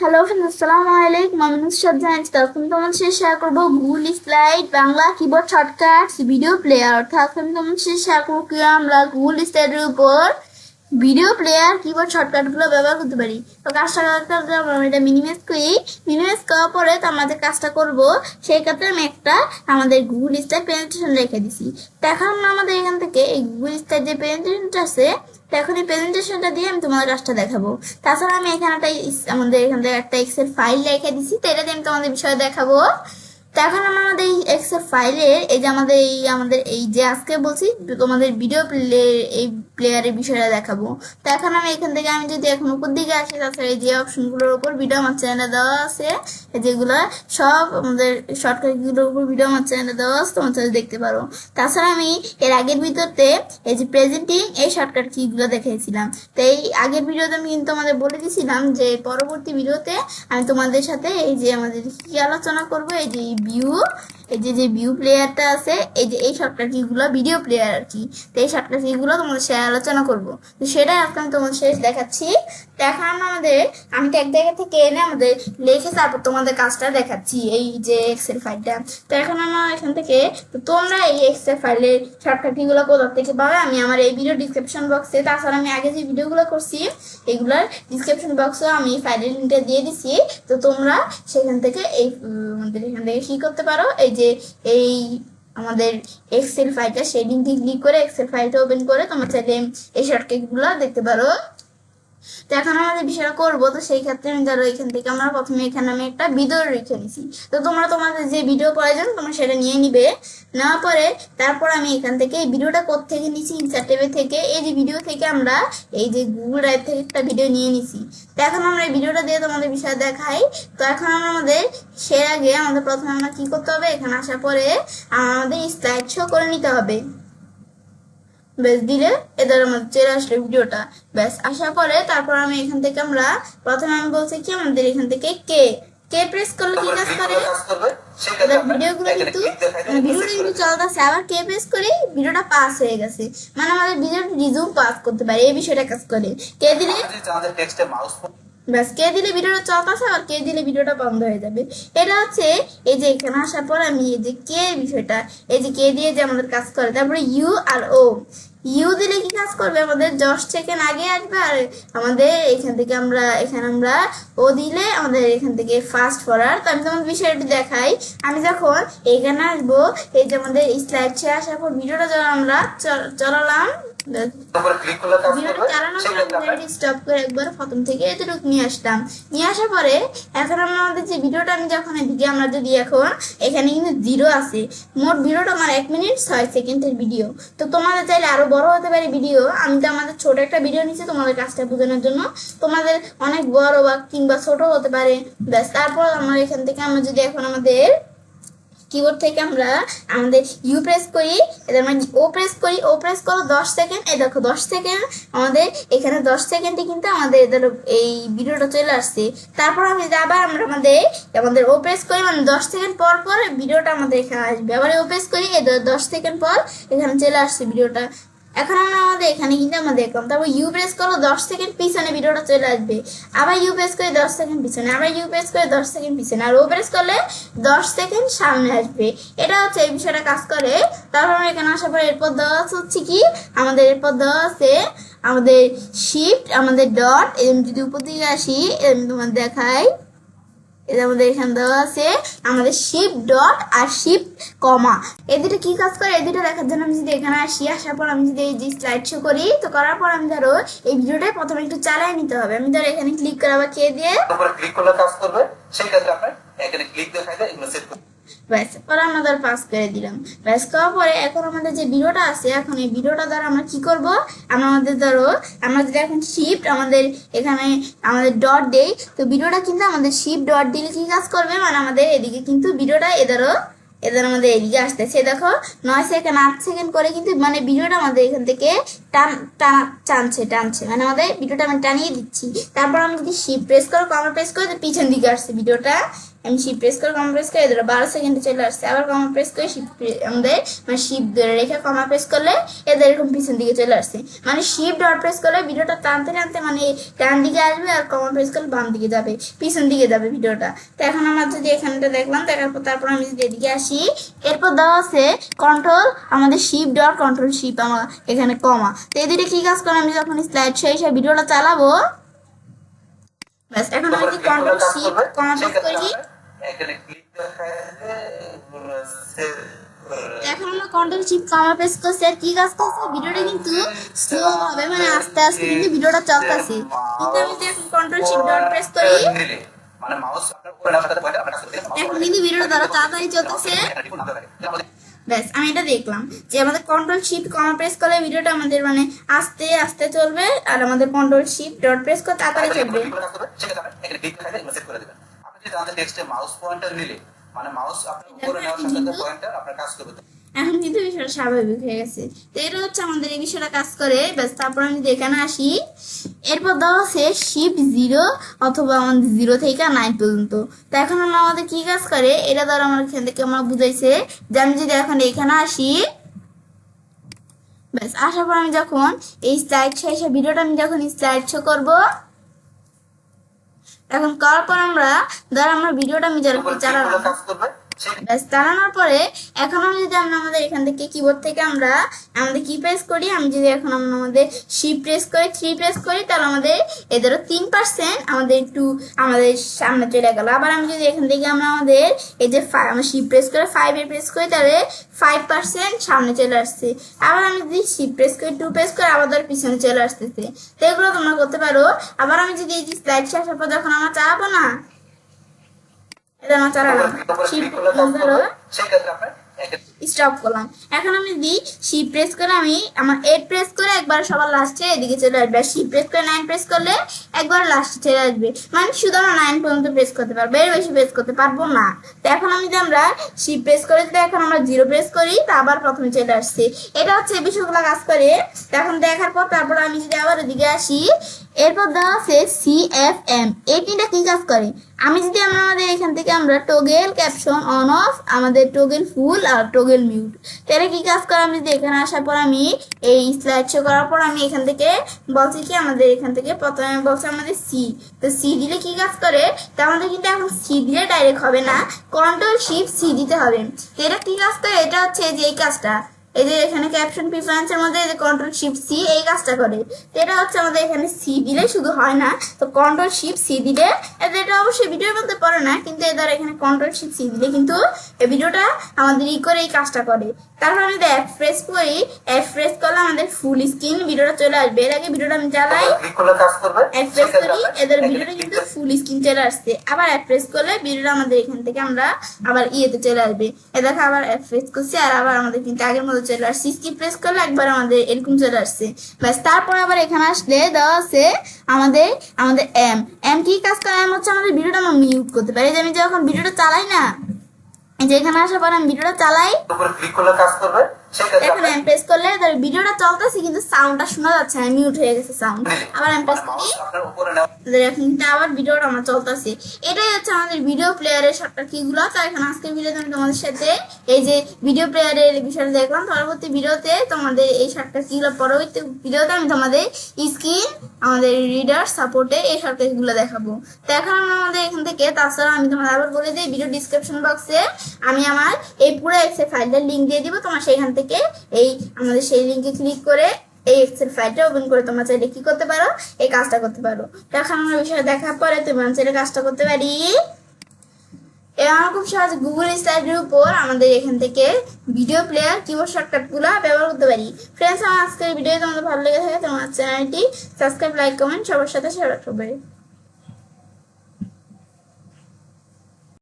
Hello friends, আসসালামু আলাইকুম। আমি নুসরাত জাহান। তখন তোমাদের সাথে শেয়ার করবো Google slide Bangla keyboard shortcuts video player. অর্থাৎ আমি তোমাদের সাথে শেয়ার করবো কি আমরা গুগল স্লাইডের উপর ভিডিও প্লেয়ার কিবোর্ড শর্টকাটগুলো ব্যবহার করতে পারি। তো কাজটা করতে আমরা এটা মিনিমাইজ করি। মিনিমাইজ করার পরে তো আমাদের কাজটা করব, সেই ক্ষেত্রে আমি একটা আমাদের গুগল স্লাইড প্রেজেন্টেশন রেখে দিছি। তো এখন আমাদের এখান থেকে এই গুগল স্লাইড যে প্রেজেন্টেশনটা আছে, তো এখন এই প্রেজেন্টেশনটা দিয়ে আমি তোমাদের কাজটা দেখাবো। তাছাড়া আমি এখানে আমাদের এখান থেকে একটা এক্সেল ফাইল রেখে দিছি, তো এটা দিয়ে আমি তোমাদের বিষয়ে দেখাবো। তো এখন আমরা আমাদের এই এক্সেল ফাইলের এই যে আমাদের এই যে আজকে বলছি তোমাদের ভিডিও এই প্লেয়ারের বিষয়টা দেখাবো। তো এখন আমি এখান থেকে আমি যদি এখন উপর দিকে আসি, তাছাড়া এই যে অপশনগুলোর উপর ভিডিও আমার চ্যানেলে দেওয়া আছে, যেগুলো সব আমাদের শর্টকাটগুলোর উপর ভিডিও আমার চ্যানেলে দেওয়া আছে, তোমার চ্যানেলে দেখতে পারো। তাছাড়া আমি এর আগের ভিডিওতে এই যে প্রেজেন্টিং এই শর্টকাট কিগুলো দেখিয়েছিলাম। তো এই আগের ভিডিওতে আমি কিন্তু তোমাদের বলে দিয়েছিলাম যে পরবর্তী ভিডিওতে আমি তোমাদের সাথে এই যে আমাদের কি আলোচনা করবো, এই যে ভিউ, এই যে ভিউ প্লেয়ারটা আছে, এই যে এই শর্টকাট কিগুলো ভিডিও প্লেয়ার আর কি। তো এই শর্টকাট কিগুলো তোমাদের সাথে আলোচনা করবো, তো সেটা আজকে আমি তোমাদের সাথে দেখাচ্ছি। তো এখন আমি তো এক জায়গা থেকে এনে আমাদের লিখে তারপর তোমাদের কাজটা দেখাচ্ছি, এই যে এক্সেল ফাইলটা। তো এখন আমরা এখান থেকে, তো তোমরা এই এক্সেল ফাইলের শর্টকাট কিগুলো কোথা থেকে পাবে আমি আমার এই ভিডিও ডিসক্রিপশন বক্সে, তাছাড়া আমি আগে যে ভিডিওগুলো করছি এগুলার ডিসক্রিপশন বক্সে আমি ফাইলের লিঙ্কটা দিয়ে দিছি। তো তোমরা সেখান থেকে এই আমাদের এখান থেকে কি করতে পারো, এই যে এই আমাদের এক্সেল ফাইলটা, সেই লিঙ্কে ক্লিক করে এক্সেল ফাইলটা ওপেন করে তোমরা চাইলে এই শর্টকাটগুলো দেখতে পারো। তো এখন আমাদের বিষয়টা করবো, তো সেই ক্ষেত্রে আমি ধরো এখান থেকে আমরা প্রথমে এখানে আমি একটা ভিডিও রেখে নিছি। তো তোমরা তোমাদের যে ভিডিও প্রয়োজন তোমরা সেটা নিয়ে নিবে। নেওয়ার পরে তারপর আমি এখান থেকে এই ভিডিওটা থেকে নিছি, ইনসার্ট ট্যাবে থেকে এই যে ভিডিও থেকে আমরা এই যে গুগল ড্রাইভ থেকে একটা ভিডিও নিয়ে নিছি। তো এখন আমরা এই ভিডিওটা দিয়ে তোমাদের বিষয় দেখাই। তো এখন আমাদের আগে আমাদের প্রথমে আমরা কি করতে হবে, এখানে আসার পরে আমাদের স্লাইড শো করে নিতে হবে। ব্যাস দিলে এদের আমাদের চলে আসলে ভিডিওটা। ব্যাস আসার পরে তারপর আমি এখান থেকে আমরা প্রথমে আমি বলছি কি আমাদের এখান থেকে কে প্রেস করলে কি কাজ করে, ভিডিওগুলো কিন্তু ভিডিওটা কিন্তু চলতেছে, আবার কে প্রেস করি ভিডিওটা পাস হয়ে গেছে, মানে আমাদের ভিডিওটা রিজুম পাস করতে পারে, এই বিষয়টা কাজ করে। কে দিলে ব্যাস কে দিলে ভিডিওটা চলতেছে, আর কে দিলে ভিডিওটা বন্ধ হয়ে যাবে। এটা হচ্ছে এই যে এখানে আসার পর আমি এই যে কে বিষয়টা, এই যে কে দিয়ে যে আমাদের কাজ করে। তারপরে ইউ আর ও, ইউ দিলে কি কাজ করবে, আমাদের 10 সেকেন্ড আগে আসবে, আর আমাদের এখান থেকে আমরা ও দিলে আমাদের এখান থেকে ফাস্ট ফরওয়ার্ড। তো আমি তোমাদের বিষয়টি দেখাই। আমি যখন এখানে আসবো, এই যে আমাদের স্লাইড শেয়ার আসার পর ভিডিওটা যখন আমরা চালালাম, স্টপ করে একবার প্রথম থেকে এতটুকু নিয়ে আসলাম। নিয়ে আসার পরে এখন আমাদের যে ভিডিওটা আমি যখন এদিকে আমরা যদি এখন এখানে কিন্তু 0 আছে, মোট ভিডিওটা আমার 1 মিনিট 6 সেকেন্ডের ভিডিও। তো তোমাদের চাইলে আরো বড় হতে পারে ভিডিও, আমি তো আমাদের ছোট একটা ভিডিও নিচ্ছি তোমাদের কাজটা বোঝানোর জন্য, তোমাদের অনেক বড় বা কিংবা ছোট হতে পারে। ব্যাস তারপর আমরা এখান থেকে আমরা যদি এখন আমাদের কিবোর্ড থেকে আমরা আমাদের ইউ প্রেস করি, এদের মানে ও প্রেস করি, ও প্রেস করো 10 সেকেন্ড, এই দেখো 10 সেকেন্ড আমাদের এখানে 10 সেকেন্ডে কিন্তু আমাদের এদের এই ভিডিওটা চলে আসছে। তারপর আমি আবার আমাদের ও প্রেস করি, মানে 10 সেকেন্ড পর পর ভিডিওটা আমাদের এখানে আসবে, আবার ও প্রেস করি, এই 10 সেকেন্ড পর এখানে চলে আসছে ভিডিওটা। এখন আমাদের এখানে কিন্তু আমরা দেখলাম, তারপর ইউ প্রেস করো 10 সেকেন্ড পিছনে ভিডিওটা চলে আসবে, আবার ইউ প্রেস করে 10 সেকেন্ড পিছনে, আবার ইউ প্রেস করে 10 সেকেন্ড পিছনে, আর ও প্রেস করলে 10 সেকেন্ড সামনে আসবে। এটা হচ্ছে এই বিষয়টা কাজ করে। তারপর আমরা এখানে আসার পর এরপর দেওয়া হচ্ছে কি আমাদের এরপর দেওয়া আছে আমাদের শিফট, আমাদের ডট, এরকম যদি উপর দিকে আসি এরকম তোমার দেখাই, এটা আমাদের এখানে দেওয়া আছে আমাদের শিফট ডট আর শিফট কমা, এই দুটো কি কাজ করে, এই দুটো দেখার জন্য আমি যদি এখানে আসি, আসার পর আমি যদি এই যে স্লাইড শো করি, তো করার পর আমি ধরো এই ভিডিওটা প্রথমে একটু চালিয়ে নিতে হবে। আমি ধরো এখানে ক্লিক করে আবার কে দিয়ে ক্লিক করলে কাজ করবে, সেই ক্ষেত্রে আপনি এখানে ক্লিক দেখাই দেয়, এগুলো সেট করতে ব্যাস পরে আমরা ধর পাস করে দিলাম। ব্যাস করার পরে এখন আমাদের যে ভিডিওটা আছে, এখন এই ভিডিওটা দ্বারা আমরা কি করব, আমাদের ধরো আমরা যদি এখন শিফট আমাদের এখানে আমাদের ডট দেই, তো ভিডিওটা কিন্তু আমাদের শিফট ডট দিলে কি কাজ করবে, মানে আমাদের এদিকে কিন্তু ভিডিওটা এদের আমাদের এদিকে আসতেছে, দেখো 9 সেকেন্ড 8 সেকেন্ড করে কিন্তু মানে ভিডিওটা আমাদের এখান থেকে টানছে, মানে আমাদের ভিডিওটা আমি টানিয়ে দিচ্ছি। তারপর আমি যদি শিফট প্রেস করো, কমা প্রেস করে পিছন দিকে আসছে ভিডিওটা, আমি শিপ প্রেস করে কমা প্রেস করে এদের 12 সেকেন্ডে চলে আসছে। আবার কমা প্রেস করে শিপ আমাদের মানে শিপ ধরে রেখে কমা প্রেস করলে এদের এরকম পিছন দিকে চলে আসছে। মানে শিপ ডট প্রেস করলে ভিডিওটা টানতে টানতে মানে ডান দিকে আসবে, আর কমা প্রেস করলে বাম দিকে যাবে, পিছন দিকে যাবে ভিডিওটা। তো এখন আমরা যদি এখানটা দেখলাম, দেখার পর তারপর আমি যদি এদিকে আসি, এরপর দেওয়া আছে কন্ট্রোল আমাদের শিপ ডট কন্ট্রোল শিপ আমার এখানে কমা। তো এই দুটো কি কাজ করে, আমি যখন স্লাইড সেই ভিডিওটা চালাবো, ব্যাস এখন আমি যদি কন্ট্রোল শিপ কমা প্রেস করি, এখন আমরা কন্ট্রোল শিপ কমা প্রেস করছি, আর কি কাজ করছে, ভিডিওটা কিন্তু স্লো হবে, মানে আস্তে আস্তে কিন্তু ভিডিওটা চলতেছে। কিন্তু আমি যদি এখন কন্ট্রোল শিপ ডট প্রেস করি, মানে মাউস আপনার উপরে নাও সাথে পয়েন্টার আপনার কাছে এখন কিন্তু ভিডিওটা দ্বারা তাড়াতাড়ি চলতেছে। ব্যাস আমি এটা দেখলাম যে আমাদের কন্ট্রোল শিফট কমা প্রেস করলে ভিডিওটা আমাদের মানে আস্তে আস্তে চলবে, আর আমাদের কন্ট্রোল শিফট ডট প্রেস করে তাড়াতাড়ি চলবে। আপনি যদি আমাদের টেক্সটে মাউস পয়েন্টার নিলে মানে মাউস আপনার উপরে নেওয়ার সাথে পয়েন্টার আপনার কাজ করবে, এখন কিন্তু বিষয়টা স্বাভাবিক হয়ে গেছে। তো এটা হচ্ছে আমাদের এই বিষয়টা কাজ করে। ব্যাস তারপর আমি এখানে আসি, এরপর দেওয়া আছে শিফট 0 অথবা আমাদের 0 থেকে 9 পর্যন্ত। তো এখন আমাদের কি কাজ করে, এটা দ্বারা আমার এখান থেকে আমার বুঝাইছে যে আমি যদি এখন এখানে আসি, ব্যাস আসার পর আমি যখন এই স্লাইড শো ভিডিওটা আমি যখন স্লাইড শো করবো, এখন করার পর আমরা ধর আমরা ভিডিওটা আমি চালালাম, ব্যাস চালানোর পরে এখন আমি যদি আমাদের এখান থেকে কিবোর্ড থেকে আমরা আমাদের কি প্রেস করি, আমি যদি এখন আমরা আমাদের শিপ প্রেস করি 3 প্রেস করি, তাহলে আমাদের এদেরও 3% আমাদের একটু আমাদের সামনে চলে গেল। আবার আমি যদি এখান থেকে আমরা আমাদের এই যে আমরা শিপ প্রেস করে 5 এ প্রেস করি, তাহলে 5% সামনে চলে আসছে। আবার আমি যদি শিপ প্রেস করি 2 প্রেস করে আবার পিছনে চলে আসতেছে। তো এগুলো তোমরা করতে পারো। আবার আমি যদি এই যে স্লাইড শেষ হওয়ার পর যখন আমরা চালাবো না, এটা আমার চালালাম, স্টপ করলাম। এখন আমি যদি শিপ প্রেস করে আমি আমার 8 প্রেস করে একবার সবার লাস্টে এদিকে চলে আসবে, আর শিপ প্রেস করে 9 প্রেস করলে একবার লাস্টে চলে আসবে, মানে শুধু আমরা 9 পর্যন্ত প্রেস করতে পারবো, এর বেশি প্রেস করতে পারবো না। তো এখন আমি যদি আমরা শিপ প্রেস করে যদি এখন আমরা 0 প্রেস করি, তা আবার প্রথমে চলে আসছে। এটা হচ্ছে এই বিষয়গুলো কাজ করে। এখন দেখার পর তারপর আমি যদি আবার এদিকে আসি, এরপর দেওয়া আছে CFM, এই তিনটা কি কাজ করে, আমি যদি আমাদের এখান থেকে আমরা টগেল ক্যাপশন অন অফ, আমাদের টগেল ফুল আর টগেল মিউট, তাহলে কি কাজ করে, আমি যদি এখানে আসার পর আমি এই স্লাইড শো করার পর আমি এখান থেকে বলছি কি আমাদের এখান থেকে প্রথমে বলছে আমাদের সি, তো সি দিলে কি কাজ করে, তা আমাদের কিন্তু এখন সি দিলে ডাইরেক্ট হবে না, কন্ট্রোল শিফট সি দিতে হবে। তো এটা কি কাজ করে, এটা হচ্ছে যে এই কাজটা, এই যে এখানে ক্যাপশন প্রিফারেন্সের মধ্যে এই যে কন্ট্রোল শিফট সি এই কাজটা করে। তো এটা হচ্ছে আমাদের এখানে সি দিলে শুধু হয় না, তো কন্ট্রোল শিফট সি দিলে এটা অবশ্যই ভিডিওর মধ্যে পড়ে না, কিন্তু এদের এখানে কন্ট্রোল শিফট সি দিলে কিন্তু এই ভিডিওটা আমাদের করে এই কাজটা করে। তারপর আমি যদি এফ প্রেস করি, এফ প্রেস করলে আমাদের ফুল স্ক্রিন ভিডিওটা চলে আসবে। এর আগে ভিডিওটা আমি জ্বালাই, এফ প্রেস করি, এদের ভিডিওটা কিন্তু ফুল স্ক্রিন চলে আসছে। আবার এফ প্রেস করলে ভিডিওটা আমাদের এখান থেকে আমরা আবার ইয়েতে চলে আসবে। এ দেখো আবার এফ প্রেস করছি, আর আবার আমাদের কিন্তু আগের মতো চলে আসছে। স্কিপ প্রেস করলে একবার আমাদের এরকম চলে আসছে। ব্যাস তারপর আবার এখানে আসলে দেওয়া আছে আমাদের আমাদের এম, এম কি কাজ করে, এম হচ্ছে আমাদের ভিডিওটা আমরা মিউট করতে পারি। যে আমি যখন ভিডিওটা চালাই না, যে এখানে আসার পর আমি ভিডিওটা চালাই, এখন এম প্রেস করলে ভিডিওটা চলতেছে কিন্তু সাউন্ডটা শোনা যাচ্ছে না, মিউট হয়ে গেছে সাউন্ড। আবার এম প্রেস করি, এখন কিন্তু আবার ভিডিওটা আমার চলতেছে। এটাই হচ্ছে আমাদের ভিডিও প্লেয়ারের শর্টকাট কিগুলো। তো এখন আজকের ভিডিওতে আমি তোমাদের সাথে এই যে ভিডিও প্লেয়ারের বিষয়টা দেখলাম। পরবর্তী ভিডিওতে তোমাদের এই শর্টকাট কিগুলো, পরবর্তী ভিডিওতে আমি তোমাদের স্ক্রিন আমাদের রিডার সাপোর্টে এই শর্টকাট গুলো দেখাবো। তো এখন আমাদের এখান থেকে, তাছাড়া আমি তোমাদের আবার বলে দিই, ভিডিও ডিসক্রিপশন বক্সে আমি আমার এই পুরো এক্সেল ফাইলটার লিঙ্ক দিয়ে দিব, তোমার সেখান থেকে এই আমাদের সেই লিঙ্কে ক্লিক করে এই এক্সেল ফাইলটা ওপেন করে তোমরা চাইলে কি করতে পারো, এই কাজটা করতে পারো। এখন আমরা বিষয় দেখার পরে তুমি চাইলে কাজটা করতে পারি। আমার খুব সহজ গুগল স্লাইডের উপর আমাদের এখান থেকে ভিডিও প্লেয়ার কিবোর্ড শর্টকাট গুলো ব্যবহার করতে পারি। ফ্রেন্ডস, আমার আজকের ভিডিও তোমাদের ভালো লেগে থাকে তোমার চ্যানেলটি সাবস্ক্রাইব, লাইক, কমেন্ট সবার সাথে শেয়ার করবে।